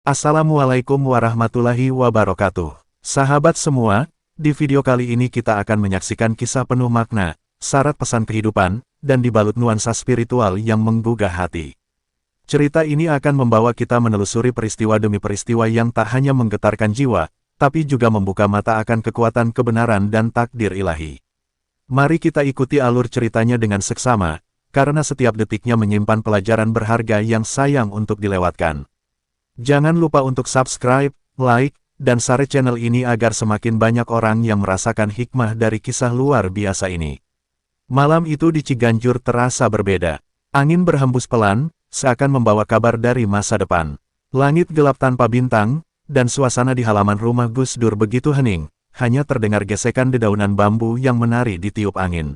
Assalamualaikum warahmatullahi wabarakatuh. Sahabat semua, di video kali ini kita akan menyaksikan kisah penuh makna, syarat pesan kehidupan, dan dibalut nuansa spiritual yang menggugah hati. Cerita ini akan membawa kita menelusuri peristiwa demi peristiwa yang tak hanya menggetarkan jiwa, tapi juga membuka mata akan kekuatan kebenaran dan takdir ilahi. Mari kita ikuti alur ceritanya dengan seksama, karena setiap detiknya menyimpan pelajaran berharga yang sayang untuk dilewatkan. Jangan lupa untuk subscribe, like, dan share channel ini agar semakin banyak orang yang merasakan hikmah dari kisah luar biasa ini. Malam itu di Ciganjur terasa berbeda. Angin berhembus pelan, seakan membawa kabar dari masa depan. Langit gelap tanpa bintang, dan suasana di halaman rumah Gus Dur begitu hening, hanya terdengar gesekan dedaunan bambu yang menari di tiup angin.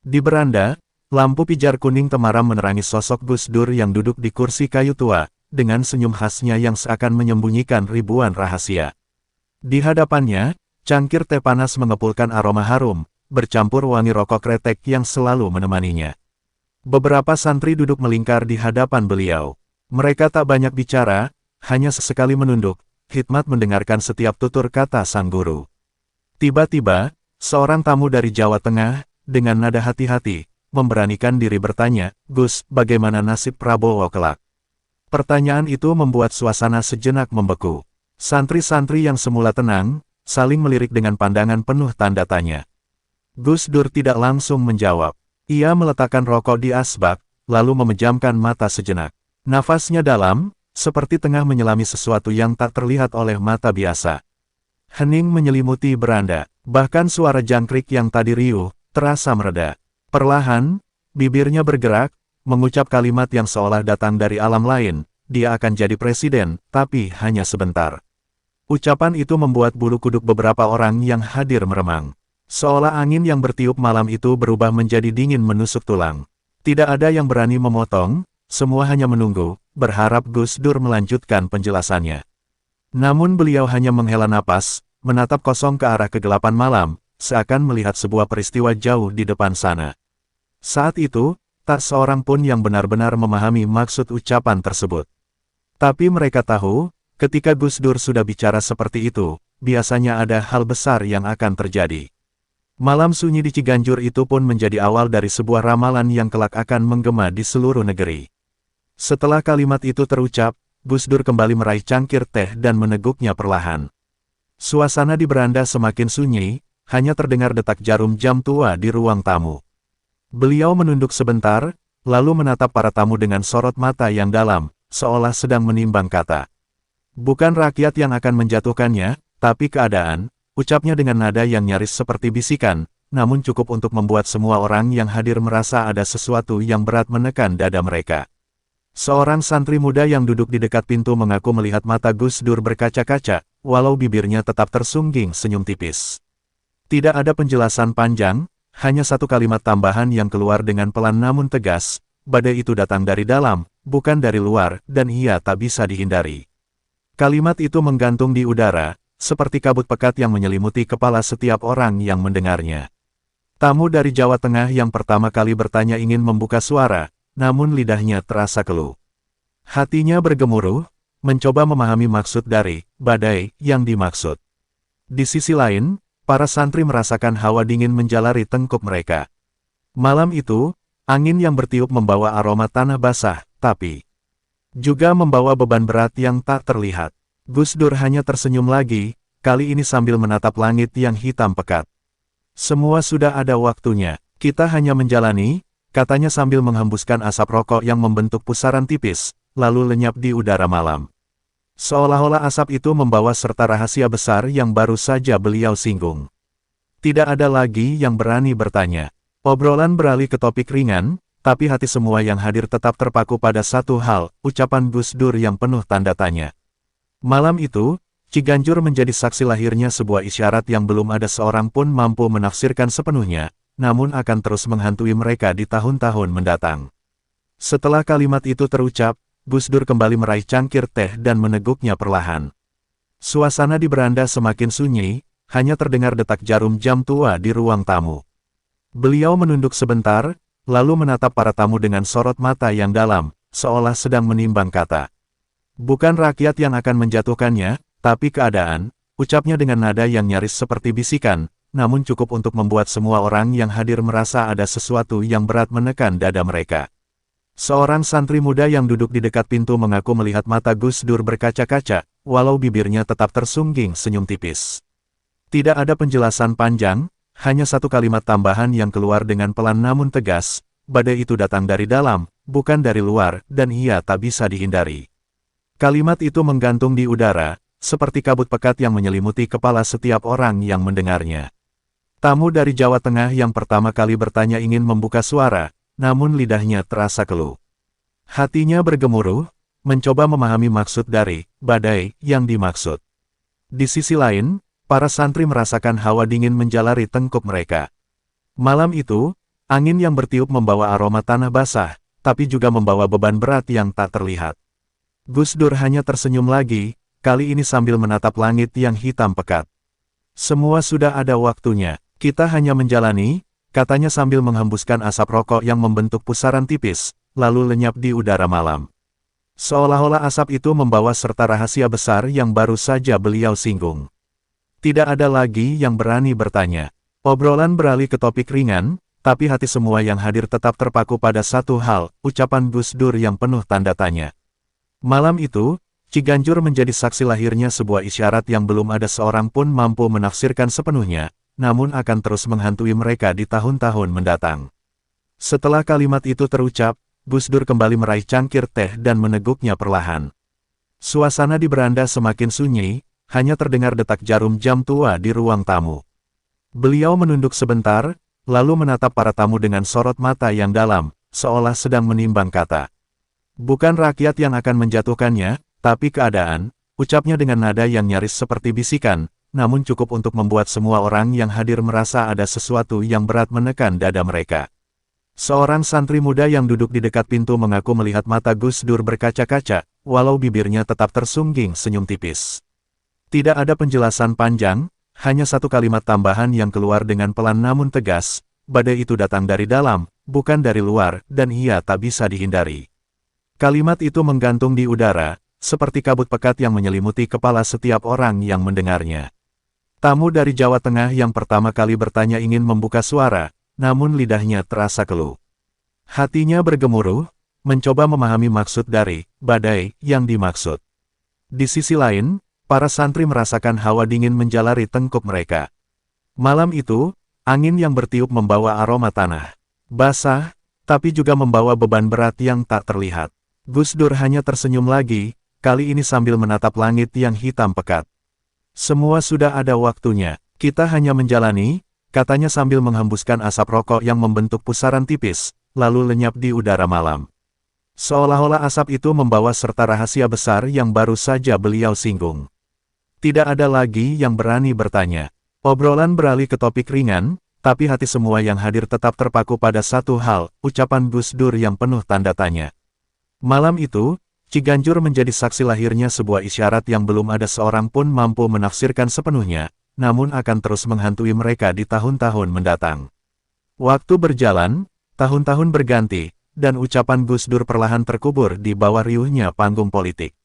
Di beranda, lampu pijar kuning temaram menerangi sosok Gus Dur yang duduk di kursi kayu tua, dengan senyum khasnya yang seakan menyembunyikan ribuan rahasia. Di hadapannya, cangkir teh panas mengepulkan aroma harum, bercampur wangi rokok kretek yang selalu menemaninya. Beberapa santri duduk melingkar di hadapan beliau. Mereka tak banyak bicara, hanya sesekali menunduk, khidmat mendengarkan setiap tutur kata sang guru. Tiba-tiba, seorang tamu dari Jawa Tengah, dengan nada hati-hati, memberanikan diri bertanya, "Gus, bagaimana nasib Prabowo kelak?" Pertanyaan itu membuat suasana sejenak membeku. Santri-santri yang semula tenang, saling melirik dengan pandangan penuh tanda tanya. Gus Dur tidak langsung menjawab. Ia meletakkan rokok di asbak, lalu memejamkan mata sejenak. Nafasnya dalam, seperti tengah menyelami sesuatu yang tak terlihat oleh mata biasa. Hening menyelimuti beranda, bahkan suara jangkrik yang tadi riuh, terasa mereda. Perlahan, bibirnya bergerak, mengucap kalimat yang seolah datang dari alam lain, dia akan jadi presiden, tapi hanya sebentar. Ucapan itu membuat bulu kuduk beberapa orang yang hadir meremang. Seolah angin yang bertiup malam itu berubah menjadi dingin menusuk tulang. Tidak ada yang berani memotong, semua hanya menunggu, berharap Gus Dur melanjutkan penjelasannya. Namun beliau hanya menghela napas, menatap kosong ke arah kegelapan malam, seakan melihat sebuah peristiwa jauh di depan sana. Saat itu, tak seorang pun yang benar-benar memahami maksud ucapan tersebut. Tapi mereka tahu, ketika Gus Dur sudah bicara seperti itu, biasanya ada hal besar yang akan terjadi. Malam sunyi di Ciganjur itu pun menjadi awal dari sebuah ramalan yang kelak akan menggema di seluruh negeri. Setelah kalimat itu terucap, Gus Dur kembali meraih cangkir teh dan meneguknya perlahan. Suasana di beranda semakin sunyi, hanya terdengar detak jarum jam tua di ruang tamu. Beliau menunduk sebentar, lalu menatap para tamu dengan sorot mata yang dalam, seolah sedang menimbang kata. Bukan rakyat yang akan menjatuhkannya, tapi keadaan, ucapnya dengan nada yang nyaris seperti bisikan, namun cukup untuk membuat semua orang yang hadir merasa ada sesuatu yang berat menekan dada mereka. Seorang santri muda yang duduk di dekat pintu mengaku melihat mata Gus Dur berkaca-kaca, walau bibirnya tetap tersungging senyum tipis. Tidak ada penjelasan panjang, hanya satu kalimat tambahan yang keluar dengan pelan namun tegas, badai itu datang dari dalam, bukan dari luar, dan ia tak bisa dihindari. Kalimat itu menggantung di udara, seperti kabut pekat yang menyelimuti kepala setiap orang yang mendengarnya. Tamu dari Jawa Tengah yang pertama kali bertanya ingin membuka suara, namun lidahnya terasa keluh. Hatinya bergemuruh, mencoba memahami maksud dari badai yang dimaksud. Di sisi lain, para santri merasakan hawa dingin menjalari tengkuk mereka. Malam itu, angin yang bertiup membawa aroma tanah basah, tapi juga membawa beban berat yang tak terlihat. Gus Dur hanya tersenyum lagi, kali ini sambil menatap langit yang hitam pekat. Semua sudah ada waktunya, kita hanya menjalani, katanya sambil menghembuskan asap rokok yang membentuk pusaran tipis, lalu lenyap di udara malam. Seolah-olah asap itu membawa serta rahasia besar yang baru saja beliau singgung. Tidak ada lagi yang berani bertanya. Obrolan beralih ke topik ringan, tapi hati semua yang hadir tetap terpaku pada satu hal, ucapan Gus Dur yang penuh tanda tanya. Malam itu, Ciganjur menjadi saksi lahirnya sebuah isyarat yang belum ada seorang pun mampu menafsirkan sepenuhnya, namun akan terus menghantui mereka di tahun-tahun mendatang. Setelah kalimat itu terucap, Gus Dur kembali meraih cangkir teh dan meneguknya perlahan. Suasana di beranda semakin sunyi, hanya terdengar detak jarum jam tua di ruang tamu. Beliau menunduk sebentar, lalu menatap para tamu dengan sorot mata yang dalam, seolah sedang menimbang kata. Bukan rakyat yang akan menjatuhkannya, tapi keadaan, ucapnya dengan nada yang nyaris seperti bisikan, namun cukup untuk membuat semua orang yang hadir merasa ada sesuatu yang berat menekan dada mereka. Seorang santri muda yang duduk di dekat pintu mengaku melihat mata Gus Dur berkaca-kaca, walau bibirnya tetap tersungging senyum tipis. Tidak ada penjelasan panjang, hanya satu kalimat tambahan yang keluar dengan pelan namun tegas, badai itu datang dari dalam, bukan dari luar, dan ia tak bisa dihindari. Kalimat itu menggantung di udara, seperti kabut pekat yang menyelimuti kepala setiap orang yang mendengarnya. Tamu dari Jawa Tengah yang pertama kali bertanya ingin membuka suara, namun lidahnya terasa keluh. Hatinya bergemuruh, mencoba memahami maksud dari badai yang dimaksud. Di sisi lain, para santri merasakan hawa dingin menjalari tengkuk mereka. Malam itu, angin yang bertiup membawa aroma tanah basah, tapi juga membawa beban berat yang tak terlihat. Gus Dur hanya tersenyum lagi, kali ini sambil menatap langit yang hitam pekat. Semua sudah ada waktunya, kita hanya menjalani, katanya sambil menghembuskan asap rokok yang membentuk pusaran tipis, lalu lenyap di udara malam. Seolah-olah asap itu membawa serta rahasia besar yang baru saja beliau singgung. Tidak ada lagi yang berani bertanya. Obrolan beralih ke topik ringan, tapi hati semua yang hadir tetap terpaku pada satu hal, ucapan Gus Dur yang penuh tanda tanya. Malam itu, Ciganjur menjadi saksi lahirnya sebuah isyarat yang belum ada seorang pun mampu menafsirkan sepenuhnya, namun akan terus menghantui mereka di tahun-tahun mendatang. Setelah kalimat itu terucap, Gus Dur kembali meraih cangkir teh dan meneguknya perlahan. Suasana di beranda semakin sunyi, hanya terdengar detak jarum jam tua di ruang tamu. Beliau menunduk sebentar, lalu menatap para tamu dengan sorot mata yang dalam, seolah sedang menimbang kata. Bukan rakyat yang akan menjatuhkannya, tapi keadaan, ucapnya dengan nada yang nyaris seperti bisikan, namun cukup untuk membuat semua orang yang hadir merasa ada sesuatu yang berat menekan dada mereka. Seorang santri muda yang duduk di dekat pintu mengaku melihat mata Gus Dur berkaca-kaca, walau bibirnya tetap tersungging senyum tipis. Tidak ada penjelasan panjang, hanya satu kalimat tambahan yang keluar dengan pelan namun tegas, badai itu datang dari dalam, bukan dari luar, dan ia tak bisa dihindari. Kalimat itu menggantung di udara, seperti kabut pekat yang menyelimuti kepala setiap orang yang mendengarnya. Tamu dari Jawa Tengah yang pertama kali bertanya ingin membuka suara, namun lidahnya terasa keluh. Hatinya bergemuruh, mencoba memahami maksud dari badai yang dimaksud. Di sisi lain, para santri merasakan hawa dingin menjalari tengkuk mereka. Malam itu, angin yang bertiup membawa aroma tanah basah, tapi juga membawa beban berat yang tak terlihat. Gus Dur hanya tersenyum lagi, kali ini sambil menatap langit yang hitam pekat. Semua sudah ada waktunya, kita hanya menjalani, katanya sambil menghembuskan asap rokok yang membentuk pusaran tipis, lalu lenyap di udara malam. Seolah-olah asap itu membawa serta rahasia besar yang baru saja beliau singgung. Tidak ada lagi yang berani bertanya. Obrolan beralih ke topik ringan, tapi hati semua yang hadir tetap terpaku pada satu hal, ucapan Gus Dur yang penuh tanda tanya. Malam itu, Ciganjur menjadi saksi lahirnya sebuah isyarat yang belum ada seorang pun mampu menafsirkan sepenuhnya, namun akan terus menghantui mereka di tahun-tahun mendatang. Waktu berjalan, tahun-tahun berganti, dan ucapan Gus Dur perlahan terkubur di bawah riuhnya panggung politik.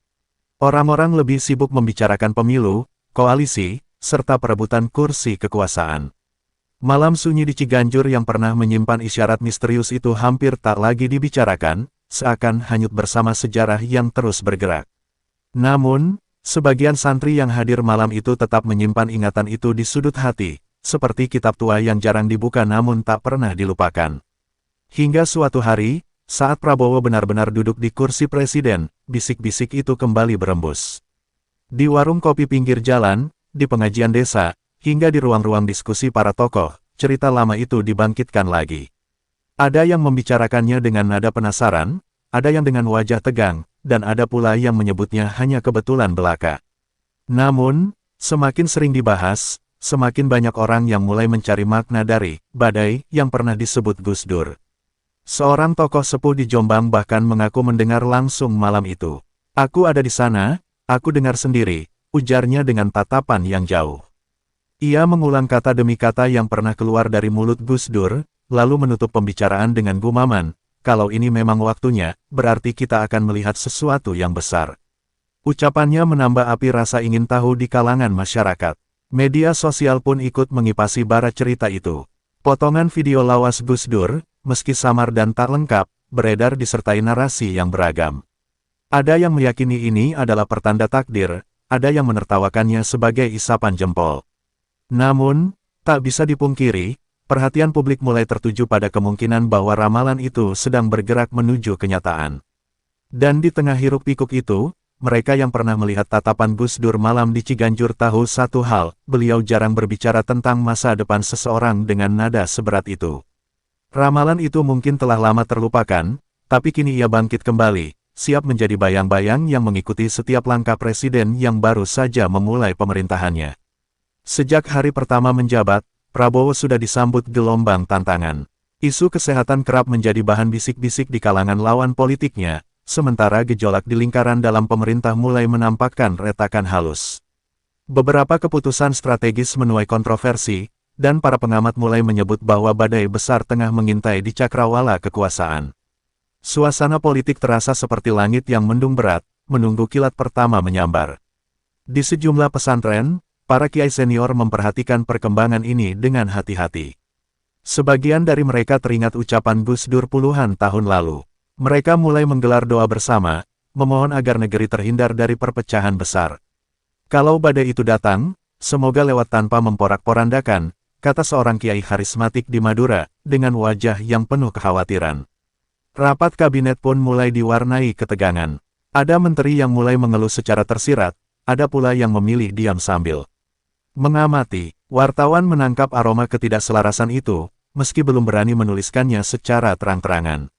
Orang-orang lebih sibuk membicarakan pemilu, koalisi, serta perebutan kursi kekuasaan. Malam sunyi di Ciganjur yang pernah menyimpan isyarat misterius itu hampir tak lagi dibicarakan, seakan hanyut bersama sejarah yang terus bergerak. Namun, sebagian santri yang hadir malam itu tetap menyimpan ingatan itu di sudut hati, seperti kitab tua yang jarang dibuka namun tak pernah dilupakan. Hingga suatu hari, saat Prabowo benar-benar duduk di kursi presiden, bisik-bisik itu kembali berembus. Di warung kopi pinggir jalan, di pengajian desa, hingga di ruang-ruang diskusi para tokoh, cerita lama itu dibangkitkan lagi. Ada yang membicarakannya dengan nada penasaran, ada yang dengan wajah tegang, dan ada pula yang menyebutnya hanya kebetulan belaka. Namun, semakin sering dibahas, semakin banyak orang yang mulai mencari makna dari badai yang pernah disebut Gus Dur. Seorang tokoh sepuh di Jombang bahkan mengaku mendengar langsung malam itu. Aku ada di sana, aku dengar sendiri, ujarnya dengan tatapan yang jauh. Ia mengulang kata demi kata yang pernah keluar dari mulut Gus Dur, lalu menutup pembicaraan dengan gumaman, kalau ini memang waktunya, berarti kita akan melihat sesuatu yang besar. Ucapannya menambah api rasa ingin tahu di kalangan masyarakat. Media sosial pun ikut mengipasi bara cerita itu. Potongan video lawas Gus Dur, meski samar dan tak lengkap, beredar disertai narasi yang beragam. Ada yang meyakini ini adalah pertanda takdir, ada yang menertawakannya sebagai isapan jempol. Namun, tak bisa dipungkiri, perhatian publik mulai tertuju pada kemungkinan bahwa ramalan itu sedang bergerak menuju kenyataan. Dan di tengah hiruk-pikuk itu, mereka yang pernah melihat tatapan Gus Dur malam di Ciganjur tahu satu hal, beliau jarang berbicara tentang masa depan seseorang dengan nada seberat itu. Ramalan itu mungkin telah lama terlupakan, tapi kini ia bangkit kembali, siap menjadi bayang-bayang yang mengikuti setiap langkah presiden yang baru saja memulai pemerintahannya. Sejak hari pertama menjabat, Prabowo sudah disambut gelombang tantangan. Isu kesehatan kerap menjadi bahan bisik-bisik di kalangan lawan politiknya, sementara gejolak di lingkaran dalam pemerintah mulai menampakkan retakan halus. Beberapa keputusan strategis menuai kontroversi, dan para pengamat mulai menyebut bahwa badai besar tengah mengintai di cakrawala kekuasaan. Suasana politik terasa seperti langit yang mendung berat, menunggu kilat pertama menyambar. Di sejumlah pesantren, para kiai senior memperhatikan perkembangan ini dengan hati-hati. Sebagian dari mereka teringat ucapan Gus Dur puluhan tahun lalu. Mereka mulai menggelar doa bersama, memohon agar negeri terhindar dari perpecahan besar. Kalau badai itu datang, semoga lewat tanpa memporak-porandakan, kata seorang kiai karismatik di Madura, dengan wajah yang penuh kekhawatiran. Rapat kabinet pun mulai diwarnai ketegangan. Ada menteri yang mulai mengeluh secara tersirat, ada pula yang memilih diam sambil mengamati. Wartawan menangkap aroma ketidakselarasan itu, meski belum berani menuliskannya secara terang-terangan.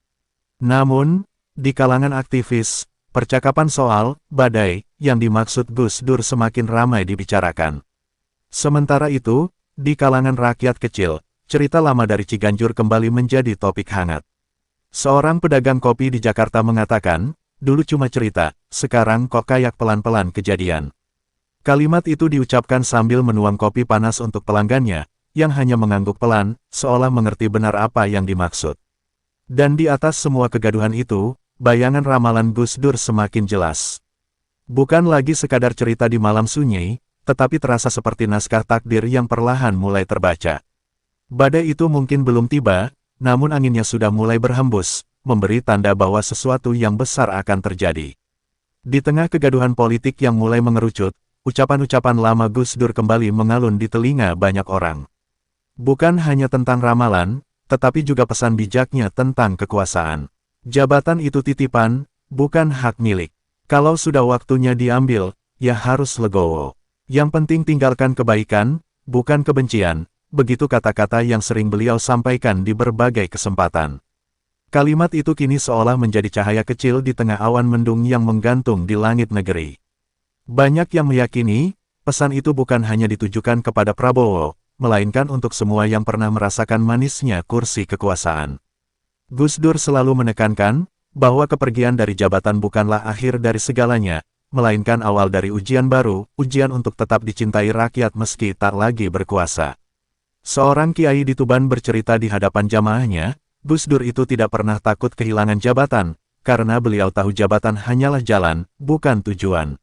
Namun, di kalangan aktivis, percakapan soal badai yang dimaksud Gus Dur semakin ramai dibicarakan. Sementara itu, di kalangan rakyat kecil, cerita lama dari Ciganjur kembali menjadi topik hangat. Seorang pedagang kopi di Jakarta mengatakan, dulu cuma cerita, sekarang kok kayak pelan-pelan kejadian. Kalimat itu diucapkan sambil menuang kopi panas untuk pelanggannya, yang hanya mengangguk pelan, seolah mengerti benar apa yang dimaksud. Dan di atas semua kegaduhan itu, bayangan ramalan Gus Dur semakin jelas. Bukan lagi sekadar cerita di malam sunyi, tetapi terasa seperti naskah takdir yang perlahan mulai terbaca. Badai itu mungkin belum tiba, namun anginnya sudah mulai berhembus, memberi tanda bahwa sesuatu yang besar akan terjadi. Di tengah kegaduhan politik yang mulai mengerucut, ucapan-ucapan lama Gus Dur kembali mengalun di telinga banyak orang. Bukan hanya tentang ramalan, tetapi juga pesan bijaknya tentang kekuasaan. Jabatan itu titipan, bukan hak milik. Kalau sudah waktunya diambil, ya harus legowo. Yang penting tinggalkan kebaikan, bukan kebencian, begitu kata-kata yang sering beliau sampaikan di berbagai kesempatan. Kalimat itu kini seolah menjadi cahaya kecil di tengah awan mendung yang menggantung di langit negeri. Banyak yang meyakini, pesan itu bukan hanya ditujukan kepada Prabowo, melainkan untuk semua yang pernah merasakan manisnya kursi kekuasaan. Gus Dur selalu menekankan, bahwa kepergian dari jabatan bukanlah akhir dari segalanya, melainkan awal dari ujian baru, ujian untuk tetap dicintai rakyat meski tak lagi berkuasa. Seorang kiai di Tuban bercerita di hadapan jamaahnya, Gus Dur itu tidak pernah takut kehilangan jabatan, karena beliau tahu jabatan hanyalah jalan, bukan tujuan.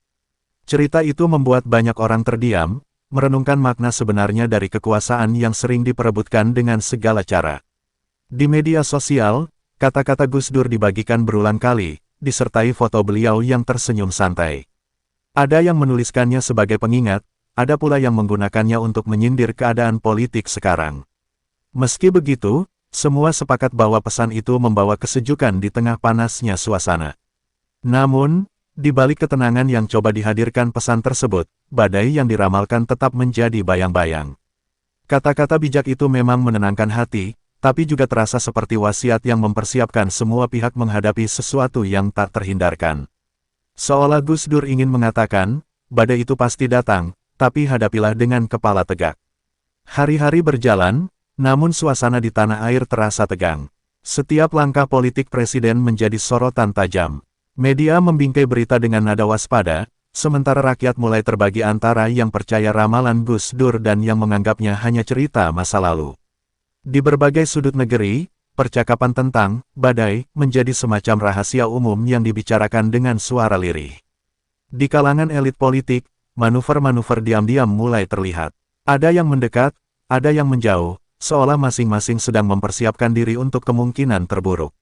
Cerita itu membuat banyak orang terdiam, merenungkan makna sebenarnya dari kekuasaan yang sering diperebutkan dengan segala cara. Di media sosial, kata-kata Gus Dur dibagikan berulang kali, disertai foto beliau yang tersenyum santai. Ada yang menuliskannya sebagai pengingat, ada pula yang menggunakannya untuk menyindir keadaan politik sekarang. Meski begitu, semua sepakat bahwa pesan itu membawa kesejukan di tengah panasnya suasana. Namun, di balik ketenangan yang coba dihadirkan pesan tersebut, badai yang diramalkan tetap menjadi bayang-bayang. Kata-kata bijak itu memang menenangkan hati, tapi juga terasa seperti wasiat yang mempersiapkan semua pihak menghadapi sesuatu yang tak terhindarkan. Seolah Gus Dur ingin mengatakan, badai itu pasti datang, tapi hadapilah dengan kepala tegak. Hari-hari berjalan, namun suasana di tanah air terasa tegang. Setiap langkah politik presiden menjadi sorotan tajam. Media membingkai berita dengan nada waspada, sementara rakyat mulai terbagi antara yang percaya ramalan Gus Dur dan yang menganggapnya hanya cerita masa lalu. Di berbagai sudut negeri, percakapan tentang badai menjadi semacam rahasia umum yang dibicarakan dengan suara lirih. Di kalangan elit politik, manuver-manuver diam-diam mulai terlihat. Ada yang mendekat, ada yang menjauh, seolah masing-masing sedang mempersiapkan diri untuk kemungkinan terburuk.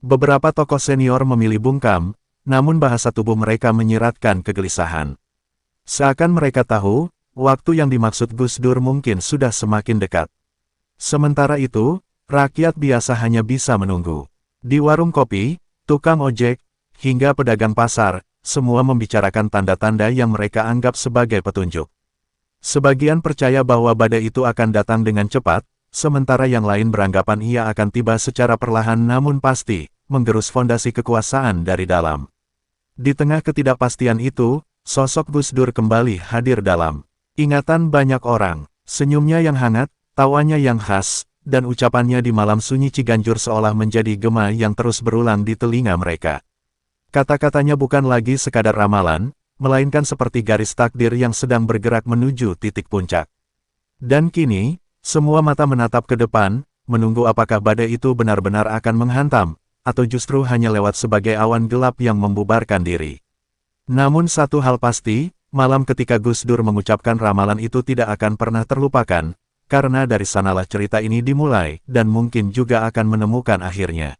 Beberapa tokoh senior memilih bungkam, namun bahasa tubuh mereka menyiratkan kegelisahan. Seakan mereka tahu, waktu yang dimaksud Gus Dur mungkin sudah semakin dekat. Sementara itu, rakyat biasa hanya bisa menunggu. Di warung kopi, tukang ojek, hingga pedagang pasar, semua membicarakan tanda-tanda yang mereka anggap sebagai petunjuk. Sebagian percaya bahwa badai itu akan datang dengan cepat, sementara yang lain beranggapan ia akan tiba secara perlahan namun pasti, menggerus fondasi kekuasaan dari dalam. Di tengah ketidakpastian itu, sosok Gus Dur kembali hadir dalam ingatan banyak orang. Senyumnya yang hangat, tawanya yang khas, dan ucapannya di malam sunyi Ciganjur seolah menjadi gema yang terus berulang di telinga mereka. Kata-katanya bukan lagi sekadar ramalan, melainkan seperti garis takdir yang sedang bergerak menuju titik puncak. Dan kini, semua mata menatap ke depan, menunggu apakah badai itu benar-benar akan menghantam, atau justru hanya lewat sebagai awan gelap yang membubarkan diri. Namun satu hal pasti, malam ketika Gus Dur mengucapkan ramalan itu tidak akan pernah terlupakan, karena dari sanalah cerita ini dimulai, dan mungkin juga akan menemukan akhirnya.